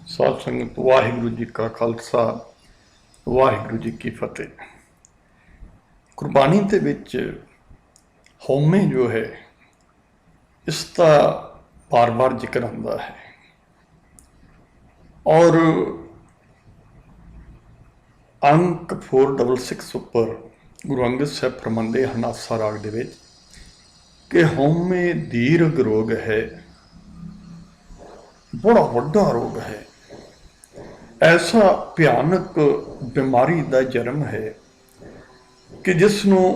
साध संगत वाहिगुरु जी का खालसा वाहिगुरु जी की फतेह। गुरबाणी दे विच होमे जो है इसका बार बार जिक्र आता है और अंक 466 उपर गुरु अंगद साहब फरमाते हैं आसा राग दे विच कि होमे दीर्घ रोग है, बड़ा वड्डा रोग है, ऐसा भयानक बीमारी का जन्म है कि जिसनों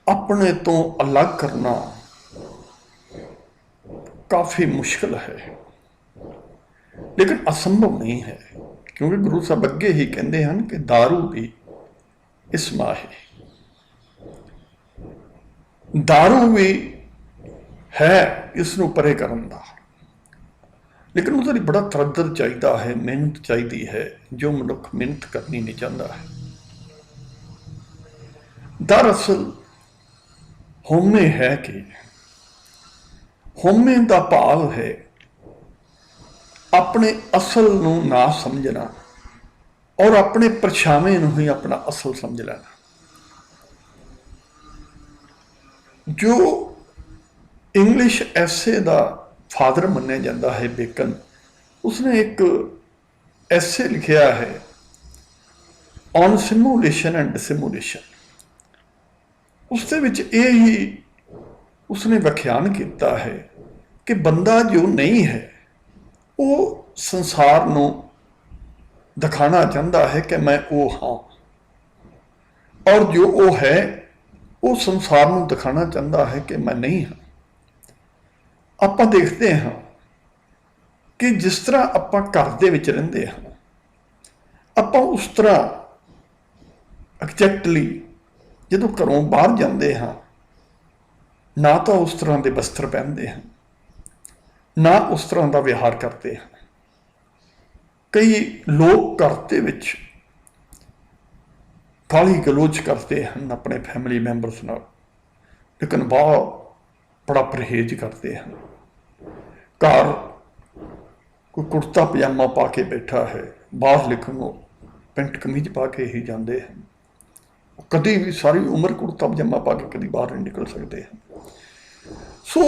अपने तो अलग करना काफ़ी मुश्किल है, लेकिन असंभव नहीं है, क्योंकि गुरु साहब अगे ही कहते हैं कि दारू भी इस माँ है, दारू भी है इसनों परे करन दा, लेकिन उसके लिए बड़ा तरद्दुत चाहिए है, मेहनत चाहिए है, जो मनुख मेहनत करनी नहीं चाहता है। दरअसल होमे है कि होमे का भाव है अपने असल नूं ना समझना और अपने परछावे नूं ही अपना असल समझ लेना। जो इंग्लिश ऐसे का फादर मन्या जाता है बेकन, उसने एक ऐसे लिखा है ऑन सिमुलेशन एंड डिसिमुलेशन। उसके विच ये ही उसने व्याख्यान किया है कि बंदा जो नहीं है वो संसार नूं दिखाना चाहता है कि मैं वो हाँ, और जो वो है वो संसार नूं दिखाना चाहता है कि मैं नहीं हाँ। आप देखते हैं कि जिस तरह आप घर दे विच रहिंदे हैं, आप उस तरह एग्जैक्टली जो घरों बाहर जाते हैं ना तो उस तरह के वस्त्र पहनते हैं, ना उस तरह का व्यवहार करते हैं। कई लोग घर के विच गाली गलोच करते हैं अपने फैमिली मैंबरस नाल, लेकिन बाहर बड़ा परहेज करते हैं। घर कोई कुर्ता पजामा पा के बैठा है, बाहर लिखन पेंट कमीज पा के ही जाते हैं, कभी भी सारी उम्र कुर्ता पजामा पा के कभी बाहर नहीं निकल सकते हैं। सो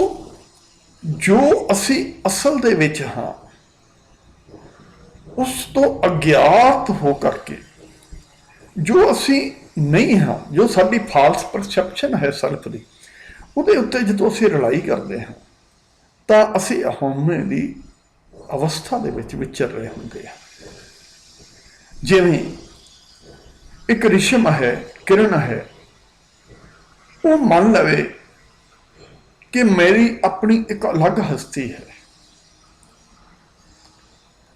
जो असी असल दे विच हाँ उस तो अज्ञात हो करके जो असी नहीं हाँ, जो साडी फाल्स परसैप्शन है सेल्फ की, उहदे उत्ते जो असी रिलाई करते हैं तो असी होमे की अवस्था दे विच विचर रहे होंगे हैं। जिवें एक रिशम है, किरण है, वो मान लवे कि मेरी अपनी एक अलग हस्ती है,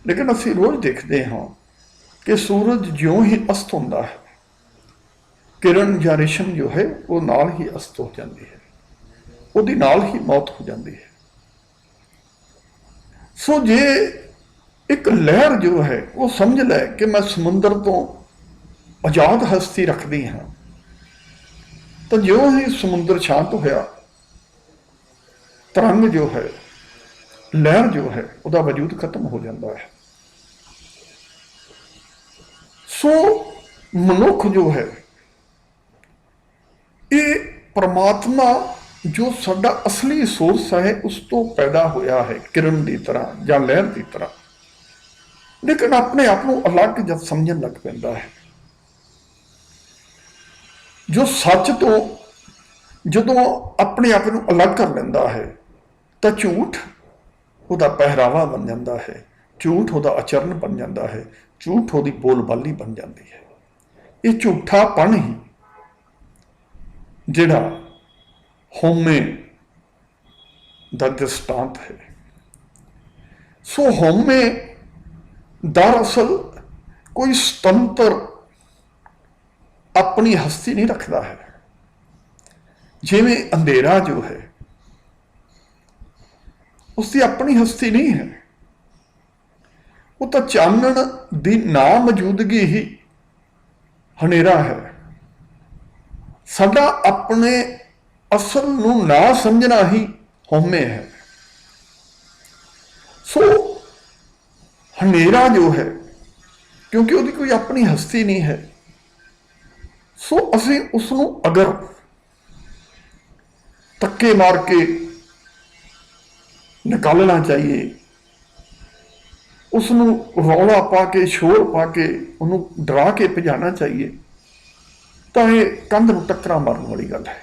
लेकिन असी रोज देखते हैं कि सूरज ज्यों ही अस्त होता है, किरण या रेशम जो है वो नाल ही अस्त हो जाती है, उसदी नाल ही मौत हो जाती है। सो जे एक लहर जो है वो समझ लै कि मैं समुद्र तो आजाद हस्ती रखती हाँ, तो ज्यों ही समुद्र शांत होया, तरंग जो है, लहर जो है, उसका वजूद खत्म हो जाता है। सो मनुख जो है ये परमात्मा जो साडा असली सोर्स है उस तो पैदा होया है, किरण की तरह या लहर की तरह, लेकिन अपने आप को अलग जब समझन लग पैंदा है। जो सच तो जदों अपने आप को अलग कर लेंदा है तो झूठ उसका पहरावा बन जाता है, झूठ उसका आचरण बन जाता है, झूठ उसकी बोलबाली बन जाती है। ये झूठापन ही जिहड़ा होमे दा दृष्टांत है। सो होमे दरअसल कोई स्वतंत्र अपनी हस्ती नहीं रखता है। जिवें अंधेरा जो है उसकी अपनी हस्ती नहीं है, वो तो चानण की ना मौजूदगी ही हनेरा है। साडा अपने असल नूं ना समझना ही होमे है। सो ਹਨੇਰਾ ਜੋ ਹੈ, ਕਿਉਂਕਿ ਉਹਦੀ ਕੋਈ ਆਪਣੀ ਹਸਤੀ ਨਹੀਂ ਹੈ, ਸੋ ਅਸੀਂ ਉਸ ਨੂੰ ਅਗਰ ਧੱਕੇ ਮਾਰ ਕੇ ਨਿਕਾਲਣਾ ਚਾਹੀਏ, ਉਸ ਨੂੰ ਰੌਲਾ ਪਾ ਕੇ, ਸ਼ੋਰ ਪਾ ਕੇ, ਉਹਨੂੰ ਡਰਾ ਕੇ ਭਜਾਣਾ ਚਾਹੀਏ, ਤਾਂ ਇਹ ਕੰਧ ਨੂੰ ਟੱਕਰਾਂ ਮਾਰਨ ਵਾਲੀ ਗੱਲ ਹੈ।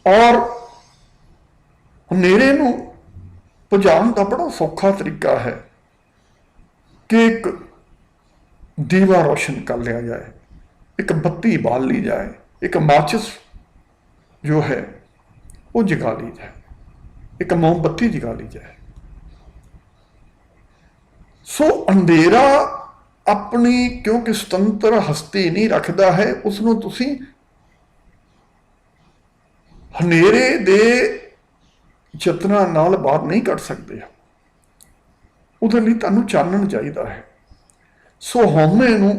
ਔਰ ਹਨੇਰੇ ਨੂੰ ਭਜਾਉਣ ਦਾ ਬੜਾ ਸੌਖਾ ਤਰੀਕਾ ਹੈ ਕਿ ਇੱਕ ਦੀਵਾ ਰੋਸ਼ਨ ਕਰ ਲਿਆ ਜਾਏ, ਇੱਕ ਬੱਤੀ ਬਾਲ ਲਈ ਜਾਏ, ਇੱਕ ਮਾਚਿਸ ਜੋ ਹੈ ਉਹ ਜਗਾ ਲਈ ਜਾਏ, ਇੱਕ ਮੋਮਬੱਤੀ ਜਗਾ ਲਈ ਜਾਏ। ਸੋ ਅੰਧੇਰਾ ਆਪਣੀ ਕਿਉਂਕਿ ਸੁਤੰਤਰ ਹਸਤੀ ਨਹੀਂ ਰੱਖਦਾ ਹੈ, ਉਸ ਨੂੰ ਤੁਸੀਂ ਹਨੇਰੇ ਦੇ ਯਤਨਾਂ ਨਾਲ ਬਾਹਰ ਨਹੀਂ ਕੱਢ ਸਕਦੇ। ਉਹਦੇ ਲਈ ਤੁਹਾਨੂੰ ਚਾਨਣ ਚਾਹੀਦਾ ਹੈ। ਸੋ ਹਉਮੈ ਨੂੰ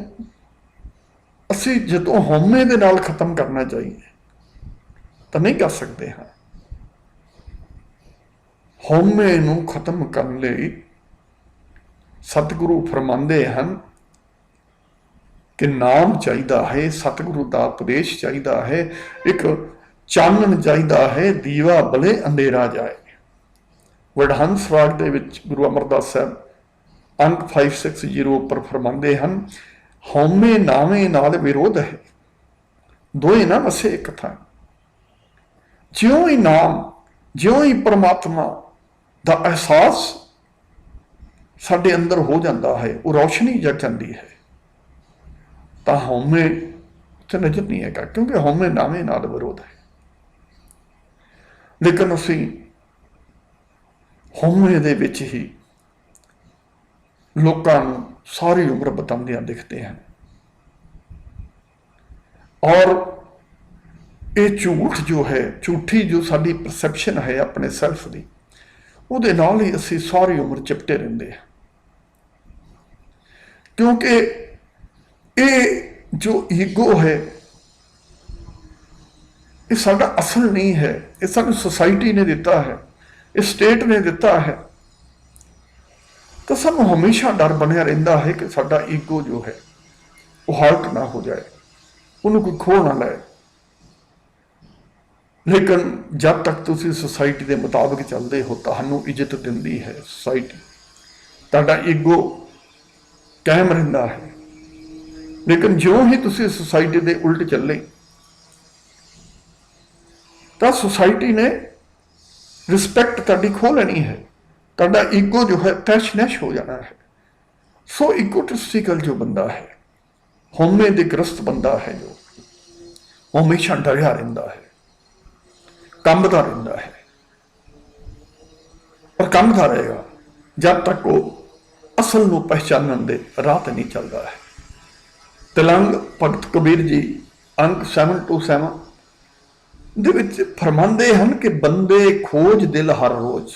ਅਸੀਂ ਜਦੋਂ ਹਉਮੈ ਦੇ ਨਾਲ ਖਤਮ ਕਰਨਾ ਚਾਹੀਏ ਤਾਂ ਨਹੀਂ ਕਰ ਸਕਦੇ ਹਾਂ। ਹਉਮੈ ਨੂੰ ਖਤਮ ਕਰਨ ਲਈ ਸਤਿਗੁਰੂ ਫਰਮਾਉਂਦੇ ਹਨ ਕਿ ਨਾਮ ਚਾਹੀਦਾ ਹੈ, ਸਤਿਗੁਰੂ ਦਾ ਉਪਦੇਸ਼ ਚਾਹੀਦਾ ਹੈ, ਇੱਕ ਚਾਨਣ ਚਾਹੀਦਾ ਹੈ, ਦੀਵਾ ਬਲੇ ਅੰਧੇਰਾ ਜਾਏ। ਵਡਹੰਸ ਰਾਗ ਦੇ ਵਿੱਚ ਗੁਰੂ ਅਮਰਦਾਸ ਸਾਹਿਬ ਅੰਕ 560 ਉੱਪਰ ਫਰਮਾਉਂਦੇ ਹਨ, ਹਉਮੈ ਨਾਵੇਂ ਨਾਲ ਵਿਰੋਧ ਹੈ, ਦੋਏ ਨਾ ਵਸੇ ਇੱਕ ਥਾਂ। ਜਿਉਂ ਹੀ ਨਾਮ, ਜਿਉਂ ਹੀ ਪਰਮਾਤਮਾ ਦਾ ਅਹਿਸਾਸ ਸਾਡੇ ਅੰਦਰ ਹੋ ਜਾਂਦਾ ਹੈ, ਉਹ ਰੌਸ਼ਨੀ ਜਗ ਜਾਂਦੀ ਹੈ, ਤਾਂ ਹਉਮੈ ਉੱਥੇ ਨਜ਼ਰ ਨਹੀਂ ਹੈਗਾ, ਕਿਉਂਕਿ ਹਉਮੈ ਨਾਵੇਂ ਨਾਲ ਵਿਰੋਧ ਹੈ। ਲੇਕਿਨ ਅਸੀਂ ਹਉਮੈ ਦੇ ਵਿੱਚ ਹੀ ਲੋਕਾਂ ਨੂੰ ਸਾਰੀ ਉਮਰ ਬਤਾਉਂਦਿਆਂ ਦਿਖਦੇ ਹਨ। ਔਰ ਇਹ ਝੂਠ ਜੋ ਹੈ, ਝੂਠੀ ਜੋ ਸਾਡੀ ਪਰਸੈਪਸ਼ਨ ਹੈ ਆਪਣੇ ਸੈਲਫ ਦੀ, ਉਹਦੇ ਨਾਲ ਹੀ ਅਸੀਂ ਸਾਰੀ ਉਮਰ ਚਿਪਟੇ ਰਹਿੰਦੇ ਹਾਂ। ਕਿਉਂਕਿ ਇਹ ਜੋ ਈਗੋ ਹੈ, ਇਹ ਸਾਡਾ ਅਸਲ ਨਹੀਂ ਹੈ, ਇਹ ਸਾਨੂੰ ਸੁਸਾਇਟੀ ਨੇ ਦਿੱਤਾ ਹੈ, ਇਹ ਸਟੇਟ ਨੇ ਦਿੱਤਾ ਹੈ। ਤਾਂ ਸਾਨੂੰ ਹਮੇਸ਼ਾ ਡਰ ਬਣਿਆ ਰਹਿੰਦਾ ਹੈ ਕਿ ਸਾਡਾ ਈਗੋ ਜੋ ਹੈ ਉਹ ਹਰਟ ਨਾ ਹੋ ਜਾਏ, ਉਹਨੂੰ ਕੋਈ ਖੋਹ ਨਾ ਲਏ। ਲੇਕਿਨ ਜਦ ਤੱਕ ਤੁਸੀਂ ਸੁਸਾਇਟੀ ਦੇ ਮੁਤਾਬਕ ਚੱਲਦੇ ਹੋ, ਤੁਹਾਨੂੰ ਇੱਜ਼ਤ ਦਿੰਦੀ ਹੈ ਸੁਸਾਇਟੀ, ਤੁਹਾਡਾ ਈਗੋ ਕਾਇਮ ਰਹਿੰਦਾ ਹੈ। ਲੇਕਿਨ ਜਿਉਂ ਹੀ ਤੁਸੀਂ ਸੁਸਾਇਟੀ ਦੇ ਉਲਟ ਚੱਲੇ ਤਾਂ ਸੁਸਾਇਟੀ ਨੇ ਰਿਸਪੈਕਟ ਤੁਹਾਡੀ ਖੋਹ ਲੈਣੀ ਹੈ, ਤੁਹਾਡਾ ਈਗੋ ਜੋ ਹੈ ਤੈਸ਼ ਨੈਸ਼ ਹੋ ਜਾਣਾ ਹੈ। ਸੋ ਇਗੋਟਿਸਟਿਕਲ ਜੋ ਬੰਦਾ ਹੈ, ਹਉਮੈ ਦੇ ਗ੍ਰਸਤ ਬੰਦਾ ਹੈ, ਜੋ ਹਮੇਸ਼ਾ ਡਰਿਆ ਰਹਿੰਦਾ ਹੈ, ਕੰਬਦਾ ਰਹਿੰਦਾ ਹੈ, ਔਰ ਕੰਬਦਾ ਰਹੇਗਾ ਜਦ ਤੱਕ ਉਹ ਅਸਲ ਨੂੰ ਪਹਿਚਾਨਣ ਦੇ ਰਾਹ ਤੇ ਨਹੀਂ ਚੱਲਦਾ ਹੈ। ਤਿਲੰਗ ਭਗਤ ਕਬੀਰ ਜੀ ਅੰਕ 727 ਦੇ ਵਿੱਚ ਫਰਮਾਉਂਦੇ ਹਨ ਕਿ ਬੰਦੇ ਖੋਜ ਦਿਲ ਹਰ ਰੋਜ਼।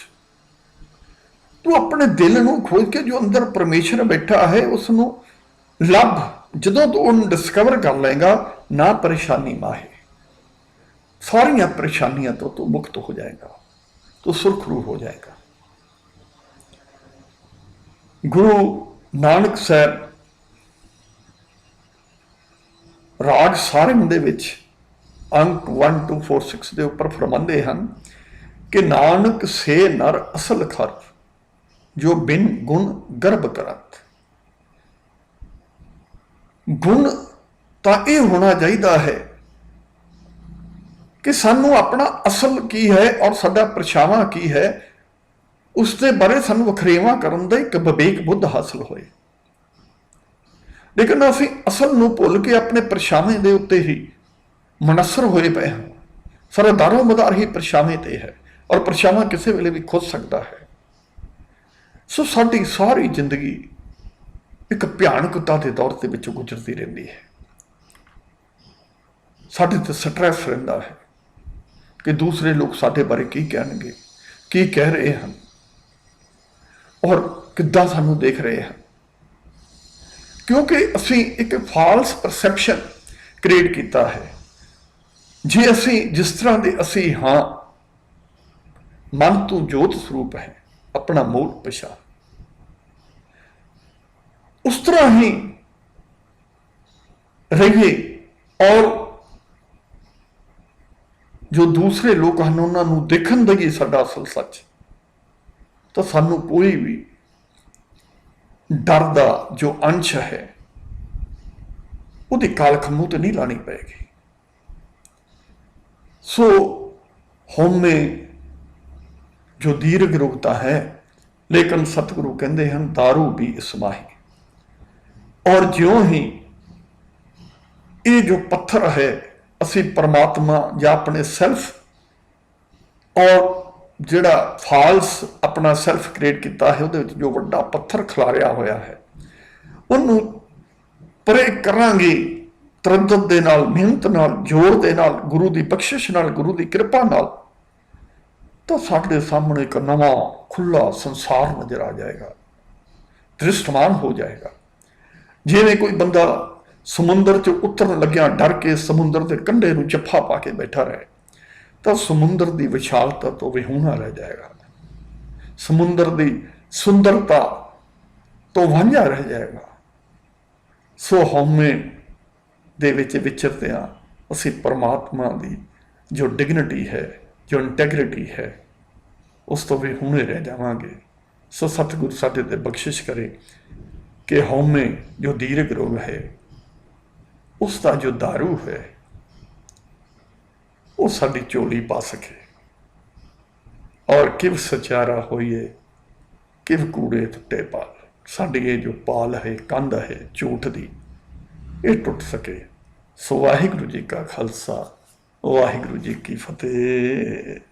ਤੂੰ ਆਪਣੇ ਦਿਲ ਨੂੰ ਖੋਜ ਕੇ, ਜੋ ਅੰਦਰ ਪਰਮੇਸ਼ਰ ਬੈਠਾ ਹੈ, ਉਸ ਨੂੰ ਲੱਭ। ਜਦੋਂ ਤੂੰ ਉਹਨੂੰ ਡਿਸਕਵਰ ਕਰ ਲਏਗਾ, ਨਾ ਪਰੇਸ਼ਾਨੀ ਮਾਹੇ, ਸਾਰੀਆਂ ਪਰੇਸ਼ਾਨੀਆਂ ਤੋਂ ਤੂੰ ਮੁਕਤ ਹੋ ਜਾਏਗਾ, ਤੂੰ ਸੁਰਖਰੂ ਹੋ ਜਾਏਗਾ। ਗੁਰੂ ਨਾਨਕ ਸਾਹਿਬ ਰਾਗ ਸਾਰੰਗ ਦੇ ਵਿੱਚ ਅੰਕ 1246 ਦੇ ਉੱਪਰ ਫਰਮਾਉਂਦੇ ਹਨ ਕਿ ਨਾਨਕ ਸੇ ਨਰ ਅਸਲ ਖਰ, ਜੋ ਬਿਨ ਗੁਣ ਗਰਭ ਕਰਤ। ਗੁਣ ਤਾਂ ਇਹ ਹੋਣਾ ਚਾਹੀਦਾ ਹੈ ਕਿ ਸਾਨੂੰ ਆਪਣਾ ਅਸਲ ਕੀ ਹੈ ਔਰ ਸਾਡਾ ਪਰਛਾਵਾਂ ਕੀ ਹੈ, ਉਸ ਦੇ ਬਾਰੇ ਸਾਨੂੰ ਵਖਰੇਵਾਂ ਕਰਨ ਦਾ ਇੱਕ ਵਿਵੇਕ ਬੁੱਧ ਹਾਸਲ ਹੋਏ। ਲੇਕਿਨ ਅਸੀਂ ਅਸਲ ਨੂੰ ਭੁੱਲ ਕੇ ਆਪਣੇ ਪਰਛਾਵੇਂ ਦੇ ਉੱਤੇ ਹੀ ਮਨਸਰ ਹੋਏ ਪਏ ਹਾਂ। ਸਾਰਾ ਦਾਰੋ ਮਦਾਰ ਹੀ ਪਰਛਾਵੇਂ ਤੇ ਹੈ, ਔਰ ਪਰਛਾਵਾਂ ਕਿਸੇ ਵੇਲੇ ਵੀ ਖੁੱਸ ਸਕਦਾ ਹੈ। ਸੋ ਸਾਡੀ ਸਾਰੀ ਜ਼ਿੰਦਗੀ ਇੱਕ ਭਿਆਨਕਤਾ ਦੇ ਦੌਰ ਦੇ ਵਿੱਚ ਗੁਜ਼ਰਦੀ ਰਹਿੰਦੀ ਹੈ। ਸਾਡੇ ਤੇ ਸਟ੍ਰੈਸ ਰਹਿੰਦਾ ਹੈ ਕਿ ਦੂਸਰੇ ਲੋਕ ਸਾਡੇ ਬਾਰੇ ਕੀ ਕਹਿਣਗੇ, ਕੀ ਕਹਿ ਰਹੇ ਹਨ, ਔਰ ਕਿੱਦਾਂ ਸਾਨੂੰ ਦੇਖ ਰਹੇ ਹਨ। ਕਿਉਂਕਿ ਅਸੀਂ ਇੱਕ ਫਾਲਸ ਪਰਸੈਪਸ਼ਨ ਕ੍ਰੀਏਟ ਕੀਤਾ ਹੈ। ਜੇ ਅਸੀਂ ਜਿਸ ਤਰ੍ਹਾਂ ਦੇ ਅਸੀਂ ਹਾਂ, ਮਨ ਤੋਂ ਜੋਤ ਸਰੂਪ ਹੈ, ਆਪਣਾ ਮੂਲ ਪਛਾਣ, उस तरह ही रहिए और जो दूसरे लोग हैं उन्होंने देखन दईए साडा असल सच, तो सानू कोई भी डर का जो अंश है उसकी कालख मूँह तो नहीं लानी पेगी। सो हौमे जो दीर्घ रुकता है, लेकिन सतगुरु कहते हैं दारू भी इसमाही। और ज्यों ही ये जो पत्थर है असी परमात्मा या अपने सैल्फ और जिहड़ा फाल्स अपना सैल्फ क्रिएट किया है वो जो वड्डा पत्थर खिलारिया होया है उन्होंने परे करांगे तरद्दत दे नाल, मेहनत नाल, जोर दे नाल, गुरु की बख्शिश नाल, गुरु की कृपा नाल, तो साढ़े सामने एक नवा खुला संसार नजर आ जाएगा, दृष्टमान हो जाएगा। जिवें कोई बंदा समुंदर च उतरन लग्या डर के समुंदर के कंढे नूं जफ्फा पा के बैठा रहे, तो समुंदर की विशालता तो विहूणा रह जाएगा, समुंदर की सुंदरता तो वांझा रह जाएगा। सो हौमे दे विच विचरदिआं असी परमात्मा की जो डिगनिटी है, जो इंटैग्रिटी है, उस तो विहूणे रह जावांगे। सो सतगुरु साडे ते बख्शिश करे कि हौमे जो दीर्घ रोग है उसका जो दारू है वो साडी झोली पा सके, और किव सचारा होइए किव कूड़े टुटे पाल, साडी ये जो पाल है, कंध है झूठ की, ये टुट सके। सो वाहिगुरू जी का खालसा, वाहिगुरू जी की फतेह।